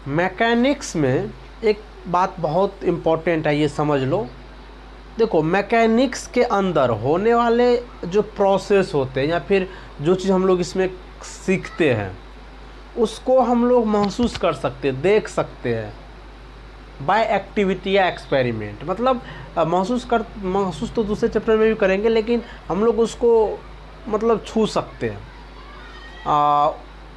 Mechanics में एक बात बहुत इम्पोर्टेंट है, ये समझ लो। देखो, मैकेनिक्स के अंदर होने वाले जो प्रोसेस होते हैं या फिर जो चीज़ हम लोग इसमें सीखते हैं उसको हम लोग महसूस कर सकते हैं, देख सकते हैं बाय एक्टिविटी या एक्सपेरिमेंट। मतलब महसूस तो दूसरे चैप्टर में भी करेंगे, लेकिन हम लोग उसको मतलब छू सकते हैं,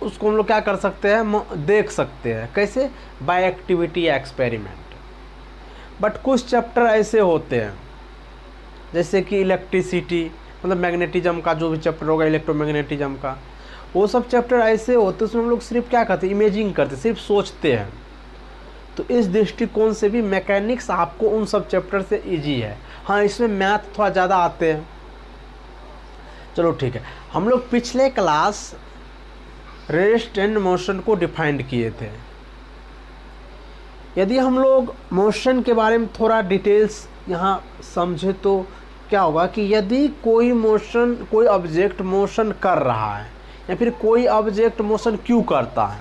उसको हम लोग क्या कर सकते हैं, देख सकते हैं। कैसे? बाय एक्टिविटी या एक्सपेरिमेंट। बट कुछ चैप्टर ऐसे होते हैं जैसे कि इलेक्ट्रिसिटी, मतलब मैग्नेटिज्म का जो भी चैप्टर होगा, इलेक्ट्रोमैग्नेटिज्म का, वो सब चैप्टर ऐसे होते हैं उसमें हम लोग सिर्फ क्या करते हैं, इमेजिंग करते, सिर्फ सोचते हैं। तो इस दृष्टिकोण से भी मैकेनिक्स आपको उन सब चैप्टर से इजी है। हाँ, इसमें मैथ थोड़ा ज़्यादा आते हैं। चलो ठीक है, हम लोग पिछले क्लास रेस्ट एंड मोशन को डिफाइंड किए थे। यदि हम लोग मोशन के बारे में थोड़ा डिटेल्स यहाँ समझे तो क्या होगा कि यदि कोई ऑब्जेक्ट मोशन कर रहा है या फिर कोई ऑब्जेक्ट मोशन क्यों करता है,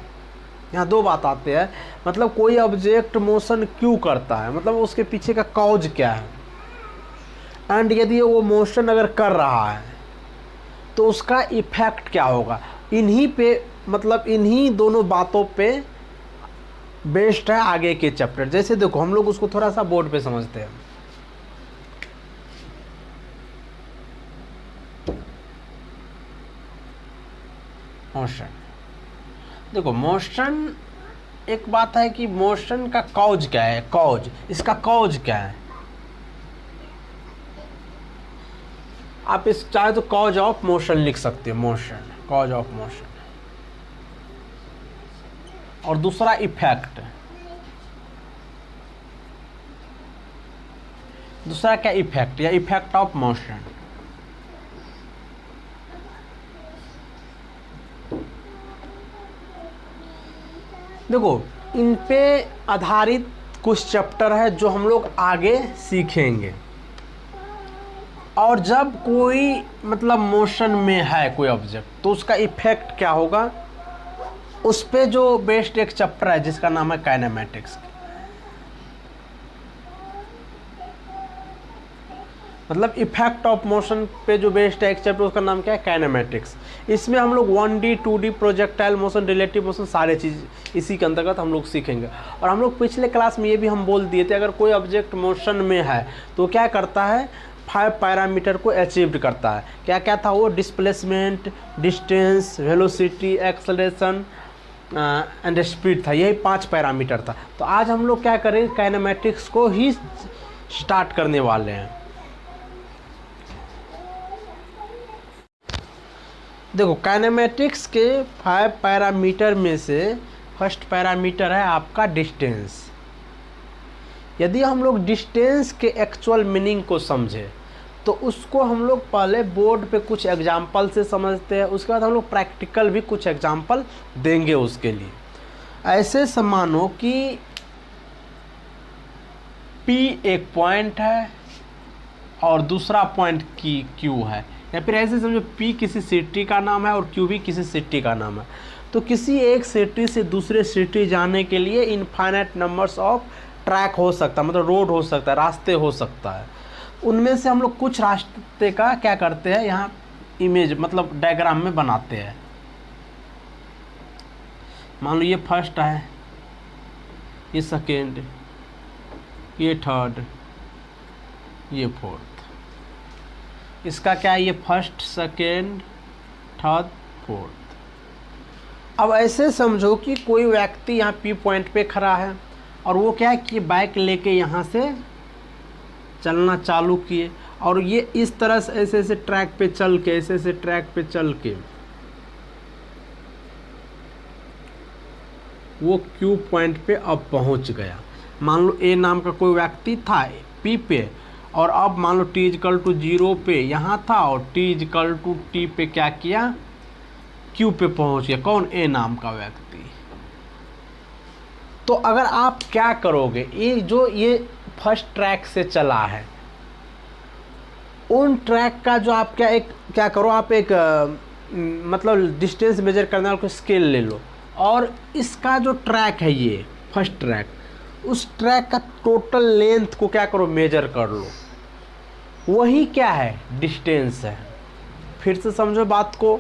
यहाँ दो बात आते हैं। मतलब कोई ऑब्जेक्ट मोशन क्यों करता है, मतलब उसके पीछे का कॉज क्या है, एंड यदि वो मोशन अगर कर रहा है तो उसका इफेक्ट क्या होगा। इन्हीं पे, मतलब इन्हीं दोनों बातों पे बेस्ड है आगे के चैप्टर। जैसे देखो, हम लोग उसको थोड़ा सा बोर्ड पे समझते हैं। मोशन, देखो मोशन, एक बात है कि मोशन का कॉज क्या है, कॉज, इसका कॉज क्या है। आप इस चाहे तो कॉज ऑफ मोशन लिख सकते हो, मोशन, कॉज ऑफ मोशन। और दूसरा इफेक्ट, दूसरा क्या, इफेक्ट या इफेक्ट ऑफ मोशन। देखो, इन पे आधारित कुछ चैप्टर है जो हम लोग आगे सीखेंगे। और जब कोई मतलब मोशन में है कोई ऑब्जेक्ट तो उसका इफेक्ट क्या होगा, उस पे जो बेस्ड एक चैप्टर है जिसका नाम है काइनेमैटिक्स। मतलब इफेक्ट ऑफ मोशन पे जो बेस्ड है एक चैप्टर, उसका नाम क्या है, काइनेमैटिक्स। इसमें हम लोग 1D 2D projectile motion, relative motion, सारे चीज़ इसी के अंतर्गत हम लोग सीखेंगे। और हम लोग पिछले क्लास में ये भी हम बोल दिए थे, अगर कोई ऑब्जेक्ट मोशन में है तो क्या करता है, 5 पैरामीटर को अचीव करता है। क्या क्या था वो, displacement, distance, velocity, acceleration and speed था। यही 5 पैरामीटर था। तो आज हम लोग क्या करेंगे, काइनेमैटिक्स को ही स्टार्ट करने वाले हैं। देखो, काइनेमैटिक्स के 5 पैरामीटर में से फर्स्ट पैरामीटर है आपका डिस्टेंस। यदि हम लोग डिस्टेंस के एक्चुअल मीनिंग को समझे तो उसको हम लोग पहले बोर्ड पे कुछ एग्जाम्पल से समझते हैं, उसके बाद हम लोग प्रैक्टिकल भी कुछ एग्जाम्पल देंगे उसके लिए। ऐसे मानो कि P एक पॉइंट है और दूसरा पॉइंट की Q है, या फिर ऐसे समझो P किसी सिटी का नाम है और Q भी किसी सिटी का नाम है। तो किसी एक सिटी से दूसरे सिटी जाने के लिए इनफाइनाइट नंबर्स ऑफ ट्रैक हो सकता है, मतलब रोड हो सकता है, रास्ते हो सकता है। उनमें से हम लोग कुछ रास्ते का क्या करते हैं, यहाँ इमेज मतलब डायग्राम में बनाते हैं। मान लो ये फर्स्ट है, ये सेकेंड, ये थर्ड, ये फोर्थ। इसका क्या है, ये फर्स्ट, सेकेंड, थर्ड, फोर्थ। अब ऐसे समझो कि कोई व्यक्ति यहाँ P पॉइंट पे खड़ा है और वो क्या है कि बाइक लेके यहाँ से चलना चालू किए, और ये इस तरह से ऐसे ऐसे ट्रैक पे चल के, ऐसे ऐसे ट्रैक पे चल के वो Q पॉइंट पे अब पहुँच गया। मान लो A नाम का कोई व्यक्ति था P पे, और अब मान लो t=0 पे यहाँ था और t=t पे क्या किया, Q पे पहुँच गया। कौन, A नाम का व्यक्ति। तो अगर आप क्या करोगे, ये फर्स्ट ट्रैक से चला है, उन ट्रैक का जो आप क्या करो, आप एक मतलब डिस्टेंस मेजर करने वाला कोई स्केल ले लो, और इसका जो ट्रैक है ये फर्स्ट ट्रैक, उस ट्रैक का टोटल लेंथ को क्या करो, मेजर कर लो, वही क्या है, डिस्टेंस है। फिर से समझो बात को,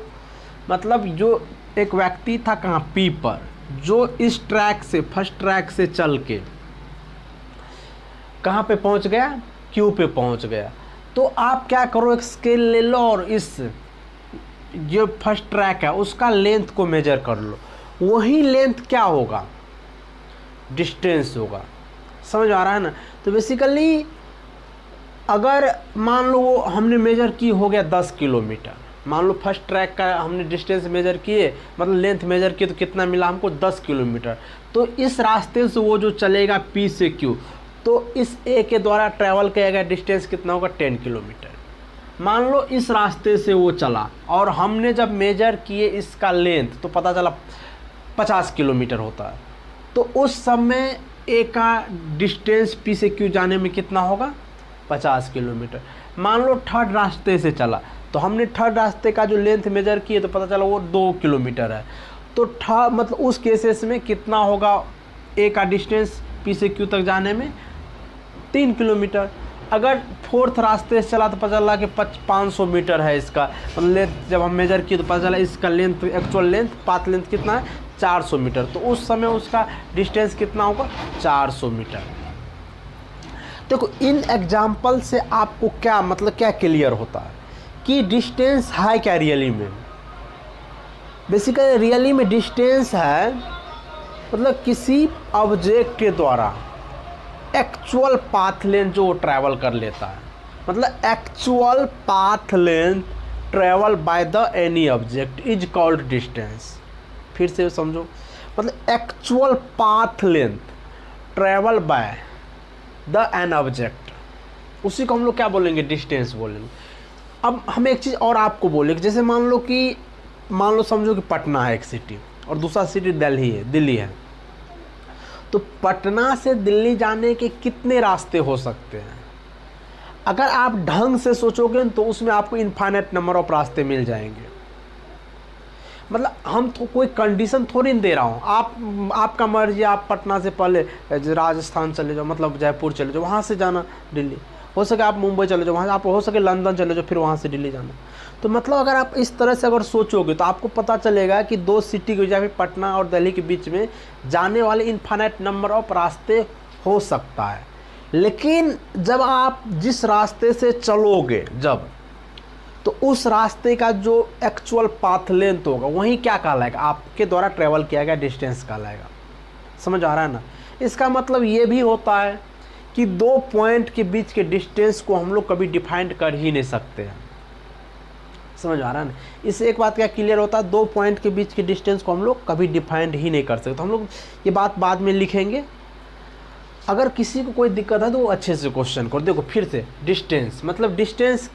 मतलब जो एक व्यक्ति था कहाँ, पी पर, जो इस ट्रैक से, फर्स्ट ट्रैक से चल के कहाँ पे पहुँच गया, क्यू पे पहुँच गया। तो आप क्या करो, एक स्केल ले लो और इस जो फर्स्ट ट्रैक है उसका लेंथ को मेजर कर लो, वही लेंथ क्या होगा, डिस्टेंस होगा। समझ आ रहा है ना। तो बेसिकली अगर मान लो वो हमने मेजर की हो गया 10 किलोमीटर, मान लो फर्स्ट ट्रैक का हमने डिस्टेंस मेजर किए, मतलब लेंथ मेजर किए, तो कितना मिला हमको, 10 किलोमीटर। तो इस रास्ते से वो जो चलेगा पी से क्यू, तो इस ए के द्वारा ट्रैवल किया गया डिस्टेंस कितना होगा, 10 किलोमीटर। मान लो इस रास्ते से वो चला और हमने जब मेजर किए इसका लेंथ, तो पता चला 50 किलोमीटर होता है। तो उस समय ए का डिस्टेंस पी से क्यू जाने में कितना होगा, 50 किलोमीटर। मान लो थर्ड रास्ते से चला, तो हमने थर्ड रास्ते का जो लेंथ मेजर किए तो पता चला वो 2 किलोमीटर है। तो मतलब उस केसेस में कितना होगा ए का डिस्टेंस पी से क्यू तक जाने में, 3 किलोमीटर। अगर फोर्थ रास्ते से चला तो पता चला कि 500 मीटर है इसका, मतलब लेंथ जब हम मेजर किए तो पता चला इसका length, actual length, path length कितना है, 400 मीटर। तो उस समय उसका डिस्टेंस कितना होगा, 400 मीटर। देखो इन एग्जाम्पल से आपको क्या मतलब, क्या क्लियर होता है कि डिस्टेंस है क्या रियली में। बेसिकली रियली में डिस्टेंस है मतलब किसी ऑब्जेक्ट के द्वारा एक्चुअल पाथ लेंथ जो ट्रैवल कर लेता है, मतलब actual path length travel by the any object is called distance. फिर से समझो, मतलब actual path length travel by the an object, उसी को हम लोग क्या बोलेंगे, डिस्टेंस बोलेंगे। अब हम एक चीज़ और आपको बोलेंगे, जैसे मान लो समझो कि पटना है एक सिटी और दूसरा सिटी दिल्ली है। तो पटना से दिल्ली जाने के कितने रास्ते हो सकते हैं। अगर आप ढंग से सोचोगे तो उसमें आपको इनफाइनाइट नंबर ऑफ रास्ते मिल जाएंगे। मतलब हम तो कोई कंडीशन थोड़ी नहीं दे रहा हूँ, आपका मर्जी, आप पटना से पहले राजस्थान चले जाओ, मतलब जयपुर चले जाओ, वहाँ से जाना दिल्ली, हो सके आप मुंबई चले जाओ, वहाँ आप हो सके लंदन चले जाओ, फिर वहाँ से दिल्ली जाना। तो मतलब अगर आप इस तरह से अगर सोचोगे तो आपको पता चलेगा कि दो सिटी के या फिर पटना और दिल्ली के बीच में जाने वाले इनफाइनाइट नंबर ऑफ रास्ते हो सकता है। लेकिन जब आप जिस रास्ते से चलोगे जब, तो उस रास्ते का जो एक्चुअल पाथ लेंथ होगा वही क्या कहलाएगा, आपके द्वारा ट्रेवल किया गया डिस्टेंस कहलाएगा। समझ आ रहा है ना। इसका मतलब ये भी होता है कि दो पॉइंट के बीच के डिस्टेंस को हम लोग कभी डिफाइंड कर ही नहीं सकते हैं। समझ आ रहा है ना। इससे एक बात क्या क्लियर होता है, दो पॉइंट के बीच के डिस्टेंस को हम लोग कभी डिफाइंड ही नहीं कर सकते। तो हम लोग ये बात बाद में लिखेंगे। अगर किसी को कोई दिक्कत है तो वो अच्छे से क्वेश्चन करो। देखो फिर से डिस्टेंस, मतलब डिस्टेंस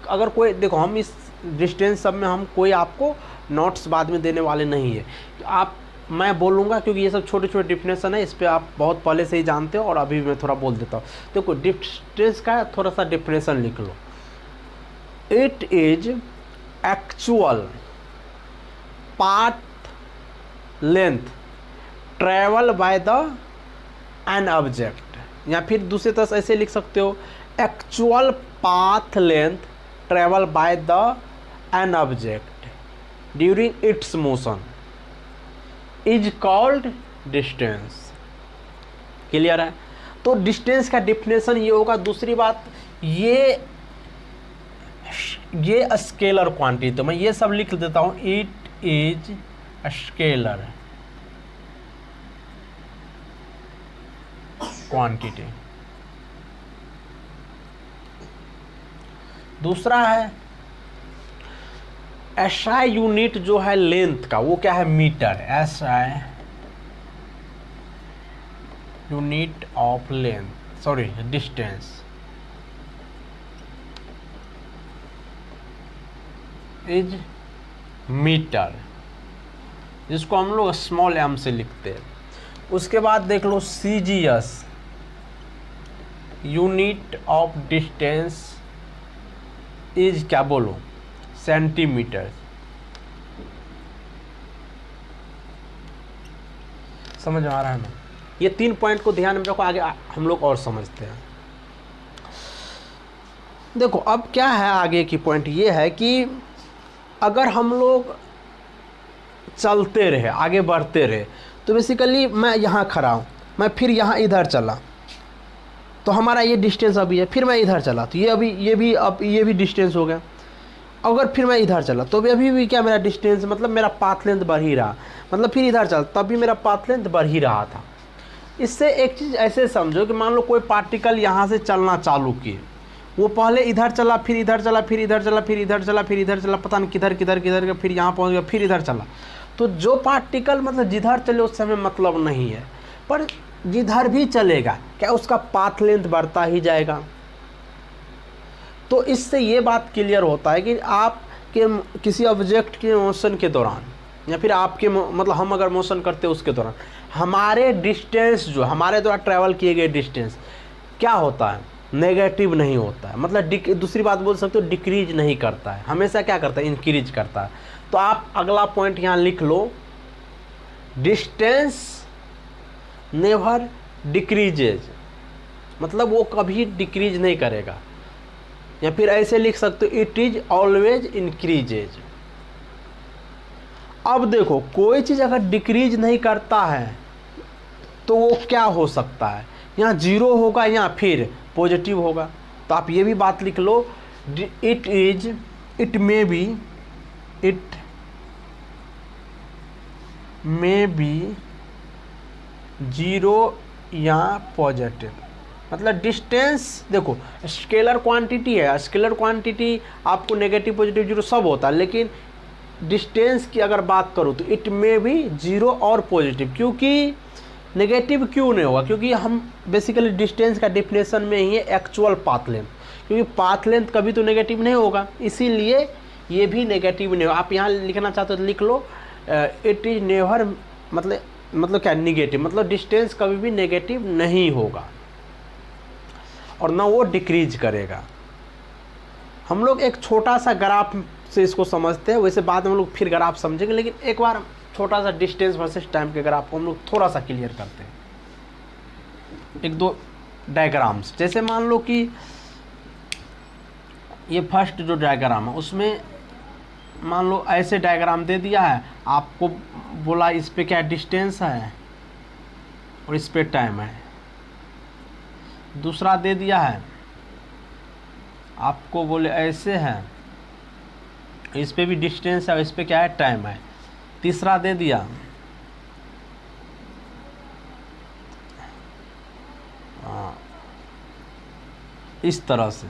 अगर कोई, देखो हम इस डिस्टेंस सब में हम कोई आपको नोट्स बाद में देने वाले नहीं है। आप, मैं बोलूँगा क्योंकि ये सब छोटे छोटे डिफिनेशन है, इस पर आप बहुत पहले से ही जानते हो और अभी मैं थोड़ा बोल देता हूँ। देखो डिस्टेंस का थोड़ा सा डिफिनेशन लिख लो। It is actual path length travel by the an object, या फिर दूसरी तरह से ऐसे लिख सकते हो, actual path length travel by the an object during its motion is called distance. Clear है। तो डिस्टेंस का डिफिनेशन ये होगा। दूसरी बात, ये स्केलर क्वांटिटी, तो मैं ये सब लिख देता हूं, इट इज स्केलर क्वांटिटी। दूसरा है एसआई यूनिट जो है लेंथ का, वो क्या है, metre. SI unit of length, sorry distance, is metre, जिसको हम लोग स्मॉल एम से लिखते हैं। उसके बाद देख लो CGS unit of distance is क्या बोलो, सेंटीमीटर। समझ में आ रहा है ना। ये 3 पॉइंट को ध्यान में रखो, आगे हम लोग और समझते हैं। देखो अब क्या है, आगे की पॉइंट ये है कि अगर हम लोग चलते रहे, आगे बढ़ते रहे, तो बेसिकली मैं यहाँ खड़ा हूँ, मैं फिर यहाँ इधर चला तो हमारा ये डिस्टेंस अभी है, फिर मैं इधर चला तो ये भी डिस्टेंस हो गया। अगर फिर मैं इधर चला तो अभी भी क्या मेरा डिस्टेंस, मतलब मेरा पाथ लेंथ बढ़ ही रहा, मतलब फिर इधर चला तब भी मेरा पाथ लेंथ बढ़ ही रहा था। इससे एक चीज़ ऐसे समझो कि मान लो कोई पार्टिकल यहाँ से चलना चालू किए, वो पहले इधर चला, फिर इधर चला, फिर इधर चला, फिर इधर चला, फिर इधर चला, पता नहीं किधर किधर किधर, फिर यहाँ पहुँच गया, फिर इधर चला। तो जो पार्टिकल मतलब जिधर चले उससे हमें मतलब नहीं है, पर जिधर भी चलेगा क्या उसका पाथ लेंथ बढ़ता ही जाएगा। तो इससे ये बात क्लियर होता है कि आप के किसी ऑब्जेक्ट के मोशन के दौरान, या फिर आपके मतलब हम अगर मोशन करते हैं उसके दौरान, हमारे डिस्टेंस जो हमारे द्वारा ट्रैवल किए गए डिस्टेंस क्या होता है, नेगेटिव नहीं होता है। मतलब दूसरी बात बोल सकते हो, डिक्रीज नहीं करता है, हमेशा क्या करता है, इंक्रीज करता है। तो आप अगला पॉइंट यहाँ लिख लो, डिस्टेंस नेवर डिक्रीजेज, मतलब वो कभी डिक्रीज नहीं करेगा। या फिर ऐसे लिख सकते हो, इट इज ऑलवेज इंक्रीजेज। अब देखो कोई चीज़ अगर डिक्रीज नहीं करता है तो वो क्या हो सकता है, यहाँ जीरो होगा या फिर पॉजिटिव होगा। तो आप ये भी बात लिख लो, इट मे बी जीरो या पॉजिटिव। मतलब डिस्टेंस देखो स्केलर क्वांटिटी है, स्केलर क्वांटिटी आपको नेगेटिव पॉजिटिव जीरो सब होता है, लेकिन डिस्टेंस की अगर बात करूँ तो इट में भी जीरो और पॉजिटिव। क्योंकि नेगेटिव क्यों नहीं होगा, क्योंकि हम बेसिकली डिस्टेंस का डिफिनेशन में ही है एक्चुअल पाथ लेंथ, क्योंकि पाथ लेंथ कभी तो नेगेटिव नहीं होगा, इसीलिए ये भी नेगेटिव नहीं होगा। आप यहाँ लिखना चाहते हो तो लिख लो, इट इज नेवर, मतलब क्या निगेटिव, मतलब डिस्टेंस कभी भी नेगेटिव नहीं होगा और ना वो डिक्रीज करेगा। हम लोग एक छोटा सा ग्राफ से इसको समझते हैं, वैसे बाद में हम लोग फिर ग्राफ समझेंगे, लेकिन एक बार छोटा सा डिस्टेंस वर्सेस टाइम के ग्राफ को हम लोग थोड़ा सा क्लियर करते हैं। एक दो डायग्राम्स, जैसे मान लो कि ये फर्स्ट जो डायग्राम है उसमें मान लो ऐसे डायग्राम दे दिया है, आपको बोला इस पे क्या डिस्टेंस है और इस पे टाइम है। दूसरा दे दिया है आपको, बोले ऐसे है, इस पे भी डिस्टेंस है और इस पे क्या है, टाइम है। तीसरा दे दिया इस तरह से,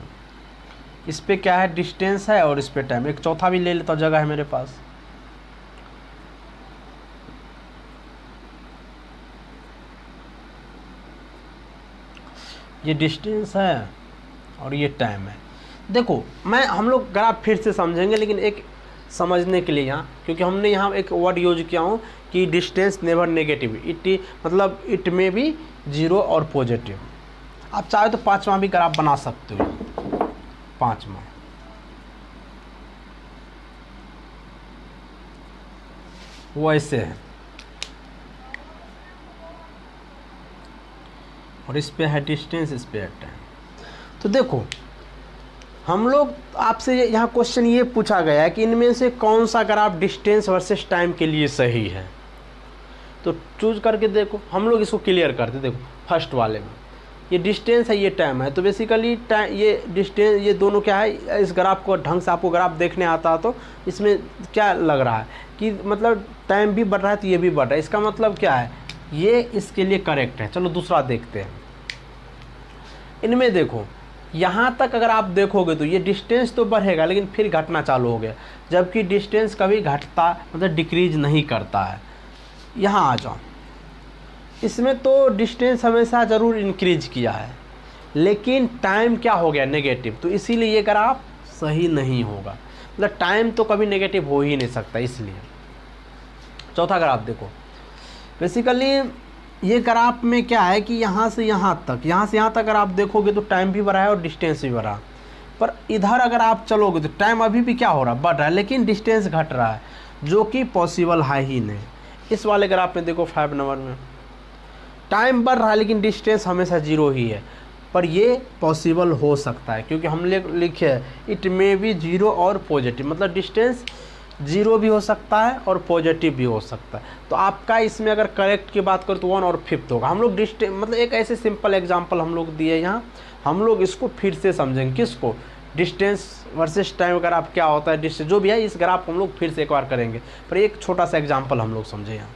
इस पे क्या है, डिस्टेंस है और इस पे टाइम। एक चौथा भी ले लेता हूँ, जगह है मेरे पास। ये डिस्टेंस है और ये टाइम है। देखो हम लोग ग्राफ फिर से समझेंगे, लेकिन एक समझने के लिए यहाँ, क्योंकि हमने यहाँ एक वर्ड यूज किया हूँ कि डिस्टेंस नेवर नेगेटिव, मतलब इट में भी जीरो और पॉजिटिव। आप चाहे तो पांचवा भी ग्राफ बना सकते हो, पांचवा वो ऐसे है और इस पे है डिस्टेंस, इस पे है टाइम। तो देखो हम लोग आपसे यहाँ क्वेश्चन ये पूछा गया है कि इनमें से कौन सा ग्राफ डिस्टेंस वर्सेस टाइम के लिए सही है, तो चूज करके देखो। हम लोग इसको क्लियर करते, देखो फर्स्ट वाले में ये डिस्टेंस है, ये टाइम है, तो बेसिकली ये डिस्टेंस, ये दोनों क्या है, इस ग्राफ को ढंग से आपको ग्राफ देखने आता है तो इसमें क्या लग रहा है कि मतलब टाइम भी बढ़ रहा है तो ये भी बढ़ रहा है, इसका मतलब क्या है, ये इसके लिए करेक्ट है। चलो दूसरा देखते हैं। इनमें देखो यहाँ तक अगर आप देखोगे तो ये डिस्टेंस तो बढ़ेगा लेकिन फिर घटना चालू हो गया, जबकि डिस्टेंस कभी घटता मतलब डिक्रीज नहीं करता है। यहाँ आ जाओ, इसमें तो डिस्टेंस हमेशा ज़रूर इंक्रीज किया है, लेकिन टाइम क्या हो गया, नेगेटिव, तो इसीलिए ये ग्राफ सही नहीं होगा। मतलब टाइम तो कभी नेगेटिव हो ही नहीं सकता, इसलिए। चौथा ग्राफ देखो, बेसिकली ये ग्राफ में क्या है कि यहाँ से यहाँ तक अगर आप देखोगे तो टाइम भी बढ़ा है और डिस्टेंस भी बढ़ा, पर इधर अगर आप चलोगे तो टाइम अभी भी क्या हो रहा है, बढ़ रहा है, लेकिन डिस्टेंस घट रहा है, जो कि पॉसिबल है ही नहीं। इस वाले ग्राफ में देखो 5 नंबर में टाइम बढ़ रहा है लेकिन डिस्टेंस हमेशा जीरो ही है, पर ये पॉसिबल हो सकता है क्योंकि हम लिखे है इट मे बी जीरो और पॉजिटिव, मतलब डिस्टेंस जीरो भी हो सकता है और पॉजिटिव भी हो सकता है। तो आपका इसमें अगर करेक्ट की बात करें तो 1 और 5 होगा। हम लोग डिस्टेंस मतलब एक ऐसे सिंपल एग्जांपल हम लोग दिए यहाँ, हम लोग इसको फिर से समझेंगे, किसको, डिस्टेंस वर्सेस टाइम ग्राफ क्या होता है, डिस्टेंस जो भी है इस ग्राफ को हम लोग फिर से एक बार करेंगे, पर एक छोटा सा एग्जांपल हम लोग समझे यहाँ।